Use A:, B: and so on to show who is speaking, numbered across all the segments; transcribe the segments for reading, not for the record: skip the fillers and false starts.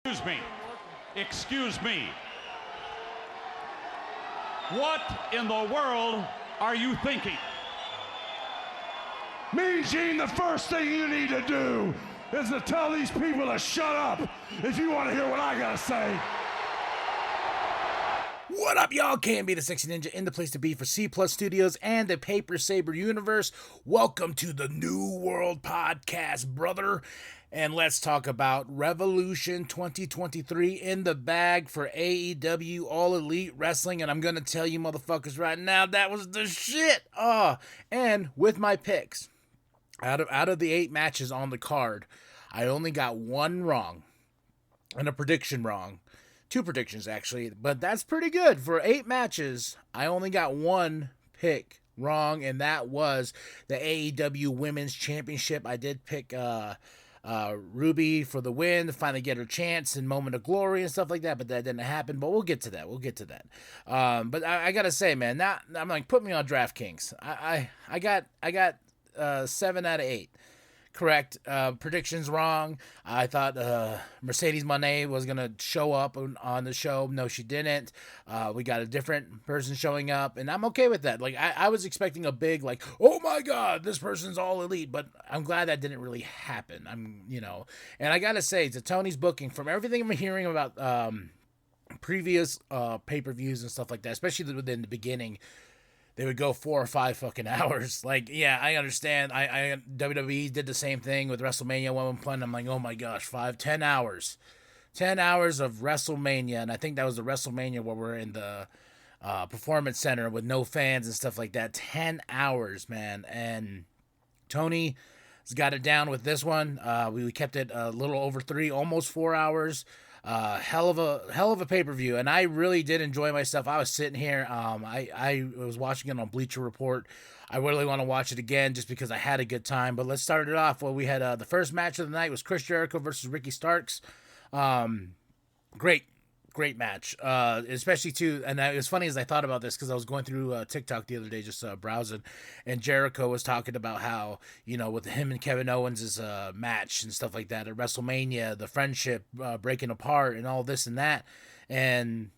A: Excuse me. Excuse me. What in the world are you thinking?
B: Mean Gene, the first thing you need to do is to tell these people to shut up if you want to hear what I gotta say.
C: What up, y'all? Can be the Sexy Ninja in the place to be for C Plus Studios and the Paper Saber universe. Welcome to the New World Podcast, brother. And let's talk about Revolution 2023 in the bag for AEW All Elite Wrestling. And I'm going to tell you motherfuckers right now, that was the shit. And with my picks, out of the 8 matches on the card, I only got one wrong and a prediction wrong. 2 predictions, actually, but that's pretty good. For 8 matches, I only got one pick wrong, and that was the AEW Women's Championship. I did pick Ruby for the win to finally get her chance and moment of glory and stuff like that, but that didn't happen. But we'll get to that. But I gotta say, man, now I'm like, put me on DraftKings. I got 7 out of 8. Correct. Predictions wrong. I thought Mercedes Moné was going to show up on the show. No, she didn't. We got a different person showing up, and I'm okay with that. Like, I was expecting a big, like, oh my God, this person's all elite, but I'm glad that didn't really happen. And I got to say, to Tony's booking, from everything I'm hearing about previous pay-per-views and stuff like that, especially within the beginning, they would go 4 or 5 fucking hours. Like, yeah, I understand. I WWE did the same thing with WrestleMania 1 I'm like, oh my gosh, 10 hours. 10 hours of WrestleMania. And I think that was the WrestleMania where we're in the Performance Center with no fans and stuff like that. 10 hours, man. And Tony has got it down with this one. We kept it a little over 3, almost 4 hours. Hell of a pay-per-view, and I really did enjoy myself. I was sitting here, I was watching it on Bleacher Report. I really want to watch it again just because I had a good time. But let's start it off. Well, we had the first match of the night was Chris Jericho versus Ricky Starks. Great match, especially too. And it was funny as I thought about this because I was going through TikTok the other day, just browsing, and Jericho was talking about how, with him and Kevin Owens' match and stuff like that at WrestleMania, the friendship breaking apart and all this and that, and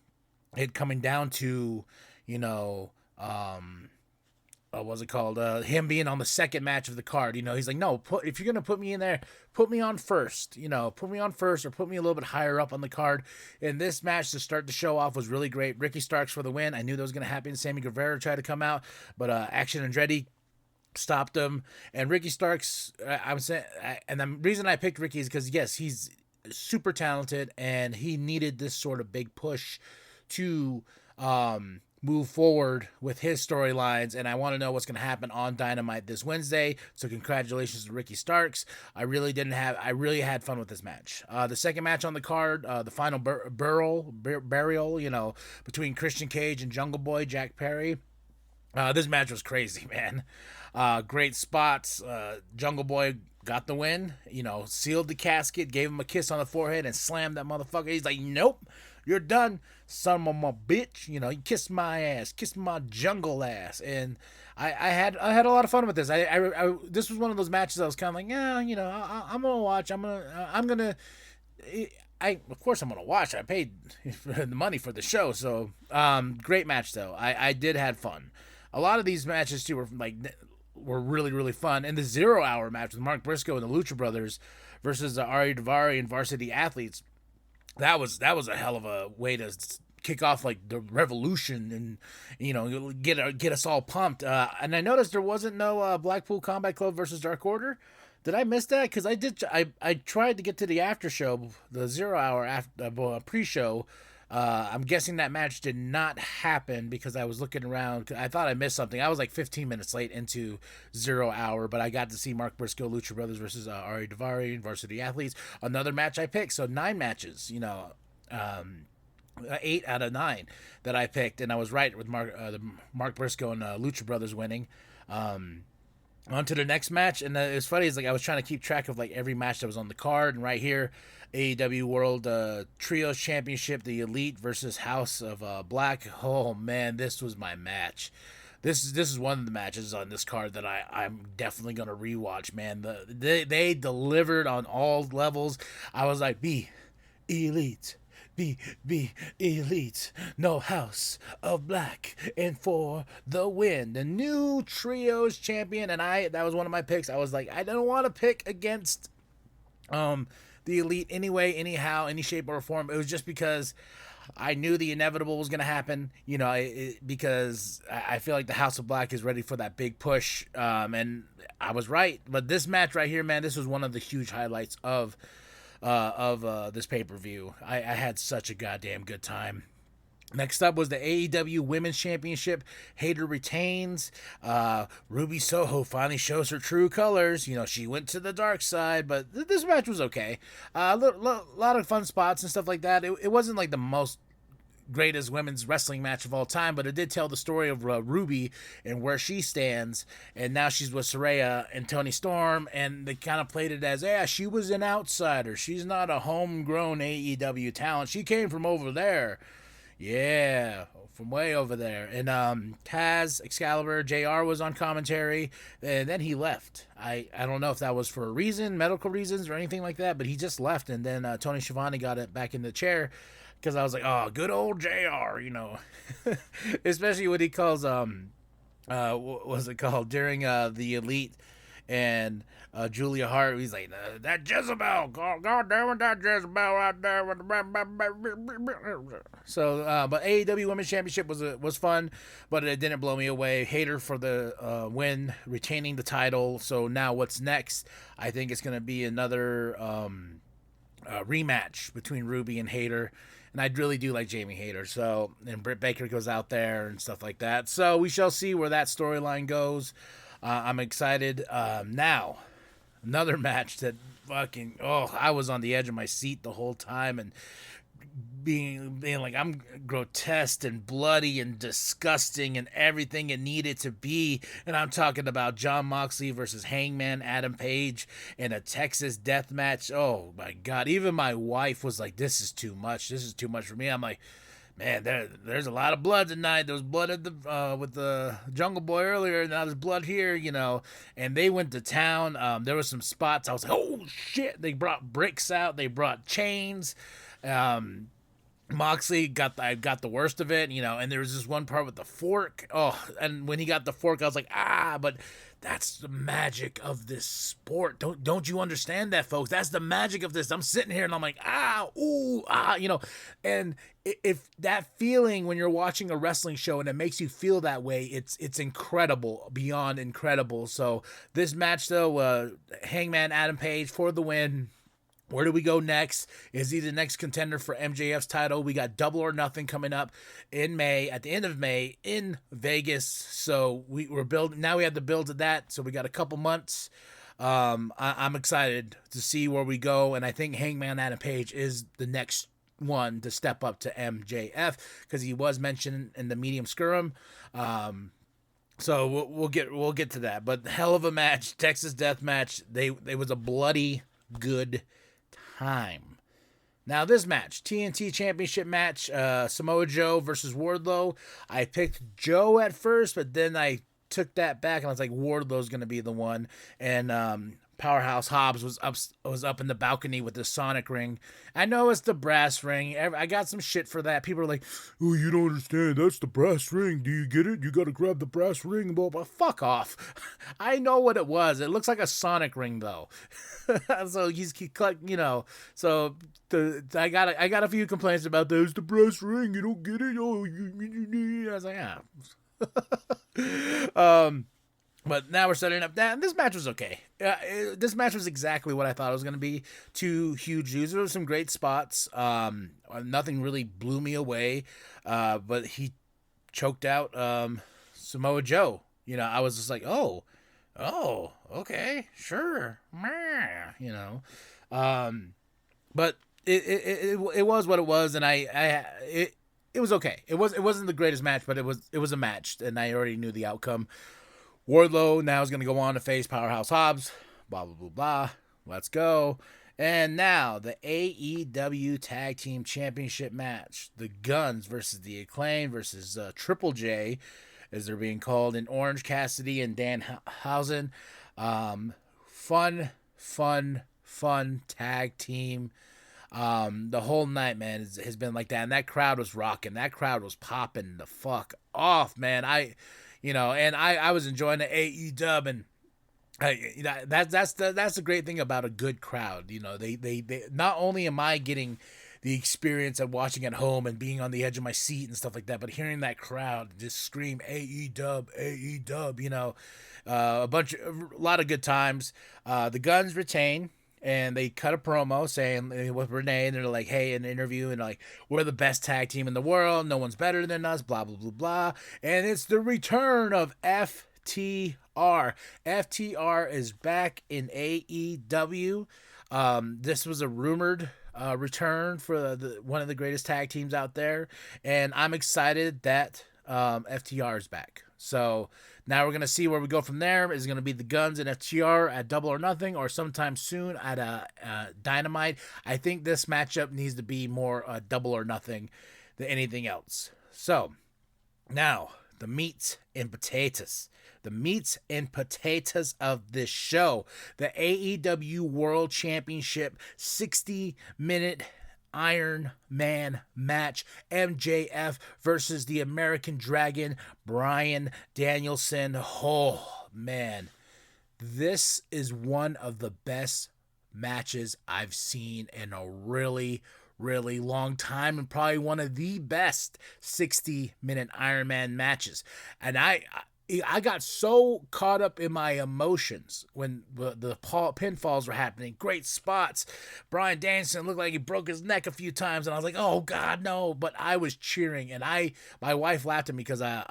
C: it coming down to, what was it called? Him being on the second match of the card. He's like, no, if you're gonna put me in there, put me on first. Put me on first, or put me a little bit higher up on the card. And this match to start the show off was really great. Ricky Starks for the win. I knew that was gonna happen. Sammy Guevara tried to come out, but Action Andretti stopped him. And Ricky Starks, I'm saying, and the reason I picked Ricky is because yes, he's super talented, and he needed this sort of big push to move forward with his storylines, and I want to know what's going to happen on Dynamite this Wednesday. So congratulations to Ricky Starks. I really had fun with this match. The second match on the card, the final burial, between Christian Cage and Jungle Boy Jack Perry. This match was crazy, man. Great spots. Jungle Boy got the win, sealed the casket, gave him a kiss on the forehead, and slammed that motherfucker. He's like, nope, you're done, son of my bitch. You kiss my ass, kiss my jungle ass. And I had a lot of fun with this. This was one of those matches I was kind of like, yeah, I'm gonna watch. Of course I'm gonna watch. I paid the money for the show, so great match though. I did have fun. A lot of these matches too were really, really fun. And the 0 Hour match with Mark Briscoe and the Lucha Brothers versus Ari Daivari and Varsity Athletes, that was a hell of a way to kick off like the Revolution and get us all pumped. And I noticed there wasn't no Blackpool Combat Club versus Dark Order. Did I miss that? Because I tried to get to the after show, the 0 Hour pre-show. I'm guessing that match did not happen because I was looking around. I thought I missed something. I was like 15 minutes late into 0 Hour, but I got to see Mark Briscoe, Lucha Brothers versus Ari Daivari and Varsity Athletes. Another match I picked. So 9 matches, 8 out of 9 that I picked, and I was right with Mark Briscoe and Lucha Brothers winning. On to the next match, and it's funny, it's like I was trying to keep track of like every match that was on the card, and right here, AEW World Trios Championship, the Elite versus House of Black. Oh man, this was my match. This is one of the matches on this card that I'm definitely gonna rewatch, man. They delivered on all levels. I was like, B, elite. Be elite. No House of Black. And for the win. The new trios champion. And that was one of my picks. I was like, I don't want to pick against the elite anyway, anyhow, any shape or form. It was just because I knew the inevitable was going to happen, because I feel like the House of Black is ready for that big push, and I was right. But this match right here, man, this was one of the huge highlights of this pay-per-view. I had such a goddamn good time. Next up was the AEW Women's Championship. Hayter retains. Ruby Soho finally shows her true colors. She went to the dark side, but this match was okay. A lot of fun spots and stuff like that. It wasn't like the most greatest women's wrestling match of all time, but it did tell the story of Ruby and where she stands, and now she's with Saraya and Toni Storm, and they kind of played it as, she was an outsider. She's not a homegrown AEW talent. She came from over there. Yeah, from way over there. And Taz, Excalibur, JR was on commentary, and then he left. I don't know if that was for a reason, medical reasons or anything like that, but he just left, and then Tony Schiavone got it back in the chair, because I was like, oh, good old JR, especially when he calls, what was it called, during the Elite and Julia Hart, he's like, that Jezebel, God damn it, that Jezebel right there. So, but AEW Women's Championship was fun, but it didn't blow me away. Hayter for the win, retaining the title. So now what's next? I think it's going to be another rematch between Ruby and Hayter. And I really do like Jamie Hayter. So, and Britt Baker goes out there and stuff like that. So we shall see where that storyline goes. I'm excited. Now, another match that I was on the edge of my seat the whole time, and being like, I'm grotesque and bloody and disgusting and everything it needed to be. And I'm talking about Jon Moxley versus Hangman Adam Page in a Texas death match. Oh my God. Even my wife was like, this is too much. This is too much for me. I'm like, man, there's a lot of blood tonight. There was blood at with the Jungle Boy earlier, and now there's blood here, And they went to town. There were some spots. I was like, oh shit! They brought bricks out. They brought chains. Moxley got the worst of it, And there was this one part with the fork. Oh, and when he got the fork, I was like, but that's the magic of this sport. Don't you understand that, folks? That's the magic of this. I'm sitting here and I'm like, And if that feeling when you're watching a wrestling show and it makes you feel that way, it's incredible, beyond incredible. So this match though, Hangman Adam Page for the win. Where do we go next? Is he the next contender for MJF's title? We got Double or Nothing coming up in May, at the end of May in Vegas. So we're building. Now we have to build to that. So we got a couple months. I'm excited to see where we go, and I think Hangman Adam Page is the next one to step up to MJF, because he was mentioned in the Medium Scrum. So we'll get to that. But hell of a match, Texas Death Match. It was a bloody good time. Now this match, TNT Championship match, Samoa Joe versus Wardlow. I picked Joe at first, but then I took that back and I was like, Wardlow's going to be the one. And Powerhouse Hobbs was up in the balcony with the Sonic ring. I know it's the brass ring. I got some shit for that. People are like, oh, you don't understand. That's the brass ring. Do you get it? You got to grab the brass ring. But fuck off. I know what it was. It looks like a Sonic ring, though. So So I got a few complaints about that. It's the brass ring. You don't get it. Oh, I was like, But now we're setting up that. And this match was okay. This match was exactly what I thought it was going to be. Two huge dudes. There were some great spots. Nothing really blew me away. But he choked out Samoa Joe. I was just like, oh, okay, sure. But it was what it was, and it was okay. It wasn't the greatest match, but it was a match, and I already knew the outcome. Wardlow now is going to go on to face Powerhouse Hobbs. Blah, blah, blah, blah. Let's go. And now the AEW Tag Team Championship match. The Guns versus the Acclaim versus Triple J, as they're being called, in Orange Cassidy and Danhausen. Fun tag team. The whole night, man, has been like that. And that crowd was rocking. That crowd was popping the fuck off, man. I was enjoying the AEW, and that's the great thing about a good crowd. You know, they not only am I getting the experience of watching at home and being on the edge of my seat and stuff like that, but hearing that crowd just scream AEW, AEW, you know, a lot of good times. The Guns retain, and they cut a promo saying with Renee, and they're like, hey, in an interview, and like, we're the best tag team in the world, no one's better than us, blah blah blah blah. And it's the return of FTR. FTR is back in AEW. This was a rumored return for one of the greatest tag teams out there, and I'm excited that FTR is back. So now we're gonna see where we go from there. Is it gonna be the Guns and FTR at Double or Nothing, or sometime soon at Dynamite? I think this matchup needs to be more Double or Nothing than anything else. So now the meat and potatoes. The meats and potatoes of this show. The AEW World Championship 60-minute Iron Man match. MJF versus the American Dragon, Bryan Danielson. Oh, man. This is one of the best matches I've seen in a really long time, and probably one of the best 60-minute Iron Man matches. And I got so caught up in my emotions when the pinfalls were happening. Great spots. Bryan Danielson looked like he broke his neck a few times, and I was like, "Oh God, no!" But I was cheering, and my wife laughed at me because I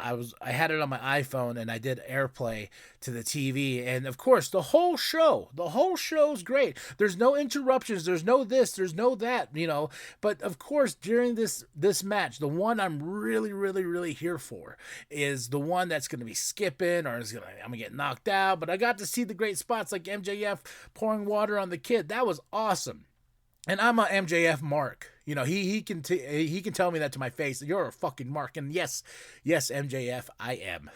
C: had it on my iPhone, and I did AirPlay to the TV, and of course the whole show's great. There's no interruptions. There's no this. There's no that. You know. But of course, during this match, the one I'm really here for is the one that's going to be skipping, or I'm gonna get knocked out. But I got to see the great spots like MJF pouring water on the kid. That was awesome. And I'm a MJF mark. You know, he can tell me that to my face. You're a fucking mark. And yes, MJF, I am.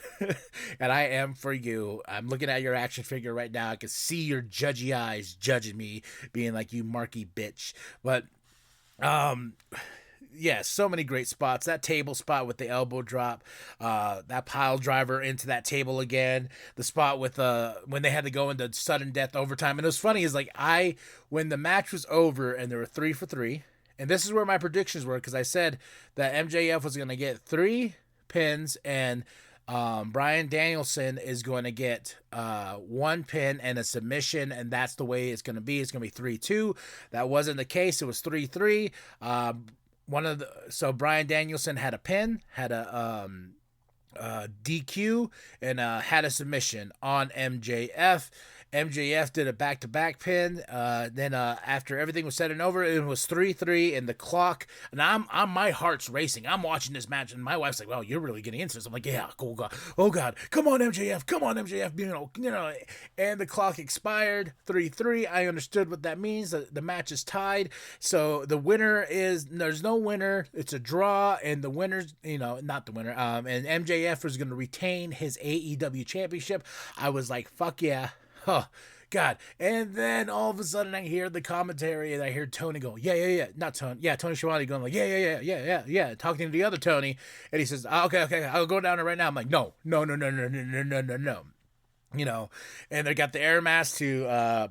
C: And I am for you. I'm looking at your action figure right now. I can see your judgy eyes judging me, being like, you marky bitch. But yeah, so many great spots. That table spot with the elbow drop, that pile driver into that table again. The spot with when they had to go into sudden death overtime. And it was funny is like when the match was over and there were 3 for 3, and this is where my predictions were, because I said that MJF was going to get 3 pins and Bryan Danielson is going to get 1 pin and a submission, and that's the way it's going to be. It's going to be 3-2. That wasn't the case. It was 3-3. So Bryan Danielson had a pin, had a DQ, and had a submission on MJF. MJF did a back-to-back pin. Then after everything was said and over, it was 3-3, and the clock. And my heart's racing. I'm watching this match, and my wife's like, "Well, you're really getting into this." I'm like, "Yeah, oh God, come on, MJF, you know." And the clock expired, 3-3. I understood what that means. The match is tied, so the winner is there's no winner. It's a draw, and the winner's not the winner. And MJF is going to retain his AEW championship. I was like, "Fuck yeah." Oh, God. And then all of a sudden I hear the commentary and I hear Tony go, yeah. Not Tony. Yeah, Tony Schiavone going like, yeah. Talking to the other Tony. And he says, okay, I'll go down there right now. I'm like, no. You know, and they got the air mask to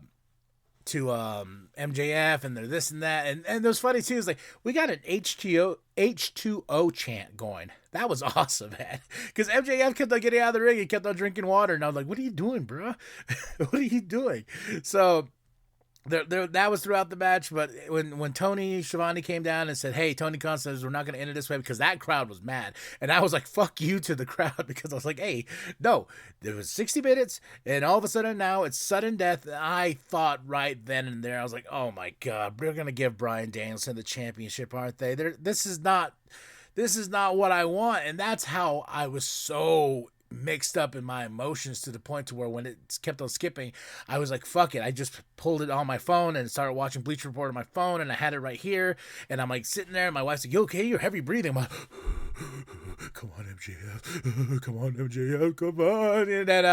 C: MJF, and they're this and that. And it was funny too, is like, we got an H2O chant going. That was awesome, man. Because MJF kept on getting out of the ring. He kept on drinking water. And I was like, what are you doing, bro? What are you doing? So that was throughout the match. But when Tony Schiavone came down and said, hey, Tony Khan says we're not going to end it this way, because that crowd was mad. And I was like, fuck you to the crowd, because I was like, hey, no, there was 60 minutes. And all of a sudden now it's sudden death. And I thought right then and there, I was like, oh my God, they're going to give Bryan Danielson the championship, aren't they? This is not what I want. And that's how I was so mixed up in my emotions, to the point to where when it kept on skipping, I was like, fuck it. I just pulled it on my phone and started watching Bleacher Report on my phone, and I had it right here, and I'm like sitting there, and my wife's like, you okay? You're heavy breathing. I'm like, come on, MJF, come on. And then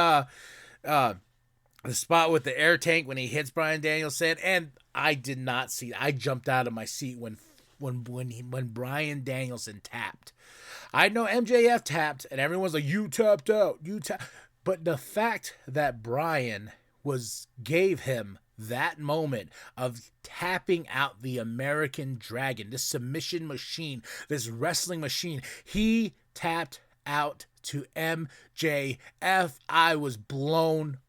C: the spot with the air tank when he hits Bryan Danielson, and I did not see. I jumped out of my seat when Bryan Danielson tapped. I know MJF tapped, and everyone's like, "You tapped out, you tapped." But the fact that Bryan gave him that moment of tapping out the American Dragon, this submission machine, this wrestling machine, he tapped out to MJF. I was blown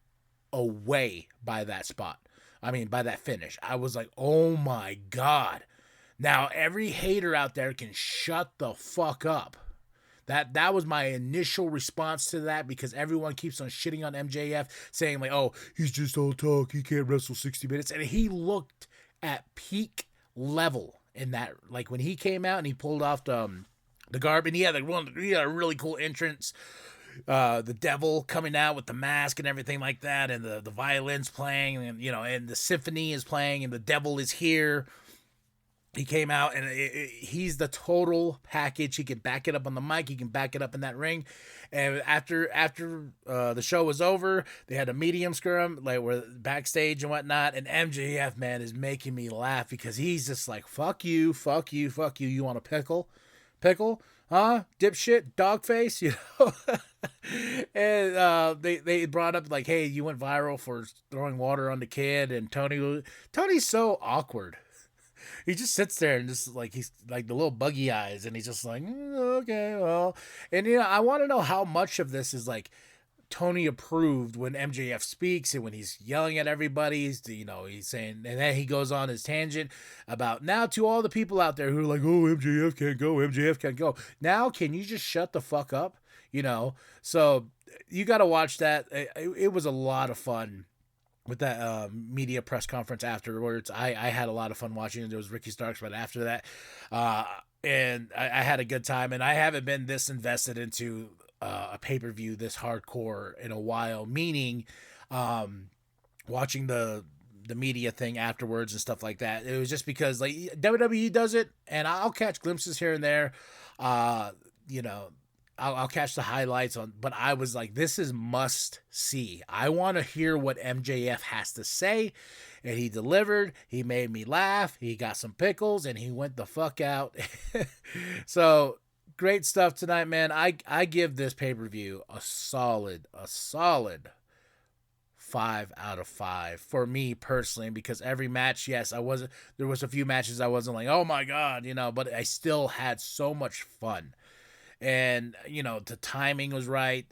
C: away by that spot. I mean, by that finish. I was like, oh my God. Now, every hater out there can shut the fuck up. That was my initial response to that, because everyone keeps on shitting on MJF, saying like, oh, he's just all talk, he can't wrestle 60 minutes. And he looked at peak level in that, like when he came out and he pulled off the garb, and he had a really cool entrance. The devil coming out with the mask and everything like that, and the violins playing, and and the symphony is playing, and the devil is here. He came out, and he's the total package. He can back it up on the mic. He can back it up in that ring. And after the show was over, they had a medium scrum, like we're backstage and whatnot. And MJF, man, is making me laugh, because he's just like, fuck you, fuck you, fuck you. You want a pickle? Pickle? Huh? Dipshit? Dog face? And they brought up like, hey, you went viral for throwing water on the kid. And Tony's so awkward. He just sits there and just like, he's like the little buggy eyes, and he's just like, okay, well. And I want to know how much of this is like Tony approved when MJF speaks, and when he's yelling at everybody, he's saying, and then he goes on his tangent about, now to all the people out there who are like, oh, MJF can't go, MJF can't go. Now, can you just shut the fuck up? So you got to watch that. It was a lot of fun. With that media press conference afterwards, I had a lot of fun watching it. There was Ricky Starks right after that. And I had a good time. And I haven't been this invested into a pay-per-view this hardcore in a while, meaning watching the media thing afterwards and stuff like that. It was just because like WWE does it, and I'll catch glimpses here and there. I'll catch the highlights but I was like, this is must see. I want to hear what MJF has to say. And he delivered. He made me laugh. He got some pickles, and he went the fuck out. So great stuff tonight, man. I give this pay-per-view a solid 5 out of 5 for me personally, because every match, yes, there was a few matches I wasn't like, oh my God, but I still had so much fun. And, the timing was right.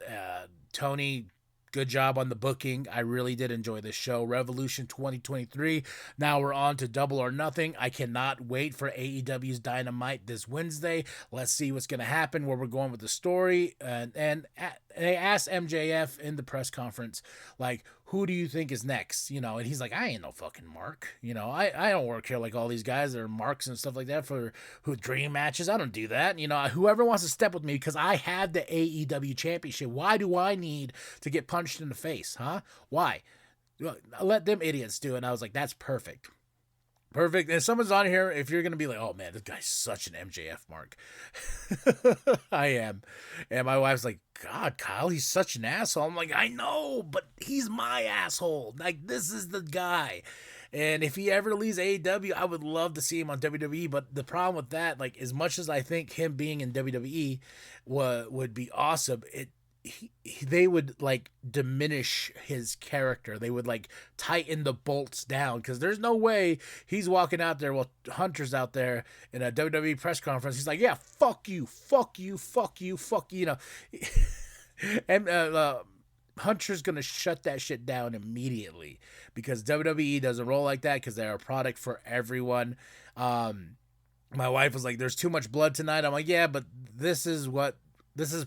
C: Tony, good job on the booking. I really did enjoy this show. Revolution 2023. Now we're on to Double or Nothing. I cannot wait for AEW's Dynamite this Wednesday. Let's see what's going to happen, where we're going with the story. And they asked MJF in the press conference, like, who do you think is next? And he's like, I ain't no fucking mark. I don't work here like all these guys that are marks and stuff like that for dream matches. I don't do that. Whoever wants to step with me, because I have the AEW championship. Why do I need to get punched in the face? Huh? Why? Let them idiots do it. And I was like, that's perfect. Perfect. And someone's on here, if you're going to be like, oh man, this guy's such an MJF mark. I am. And my wife's like, God, Kyle, he's such an asshole. I'm like, I know, but he's my asshole. Like, this is the guy. And if he ever leaves AEW, I would love to see him on WWE. But the problem with that, like, as much as I think him being in WWE would be awesome, they would like diminish his character. They would like tighten the bolts down, because there's no way he's walking out there while Hunter's out there in a WWE press conference. He's like, yeah, fuck you, fuck you, fuck you, fuck you, and Hunter's gonna shut that shit down immediately, because WWE doesn't roll like that, because they're a product for everyone. My wife was like, there's too much blood tonight. I'm like, yeah, but this is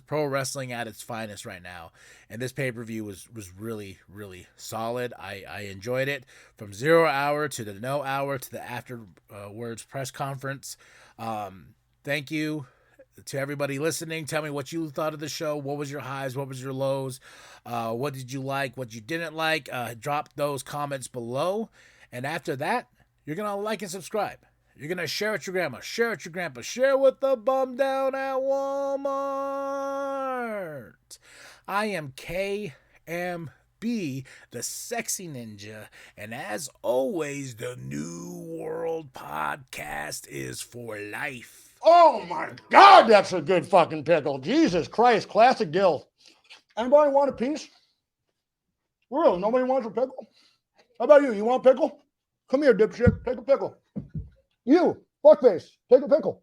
C: pro wrestling at its finest right now. And this pay-per-view was really, really solid. I enjoyed it, from 0 hour to the no hour to the afterwards press conference. Thank you to everybody listening. Tell me what you thought of the show. What was your highs? What was your lows? What did you like? What you didn't like? Drop those comments below. And after that, you're going to like and subscribe. You're going to share with your grandma, share with your grandpa, share with the bum down at Walmart. I am KMB. be the Sexy Ninja. And as always, the New World Podcast is for life.
D: Oh my God, that's a good fucking pickle. Jesus Christ, classic Dill. Anybody want a piece? Real, nobody wants a pickle? How about you? You want a pickle? Come here, dipshit. Take a pickle. You, fuckface, take a pickle.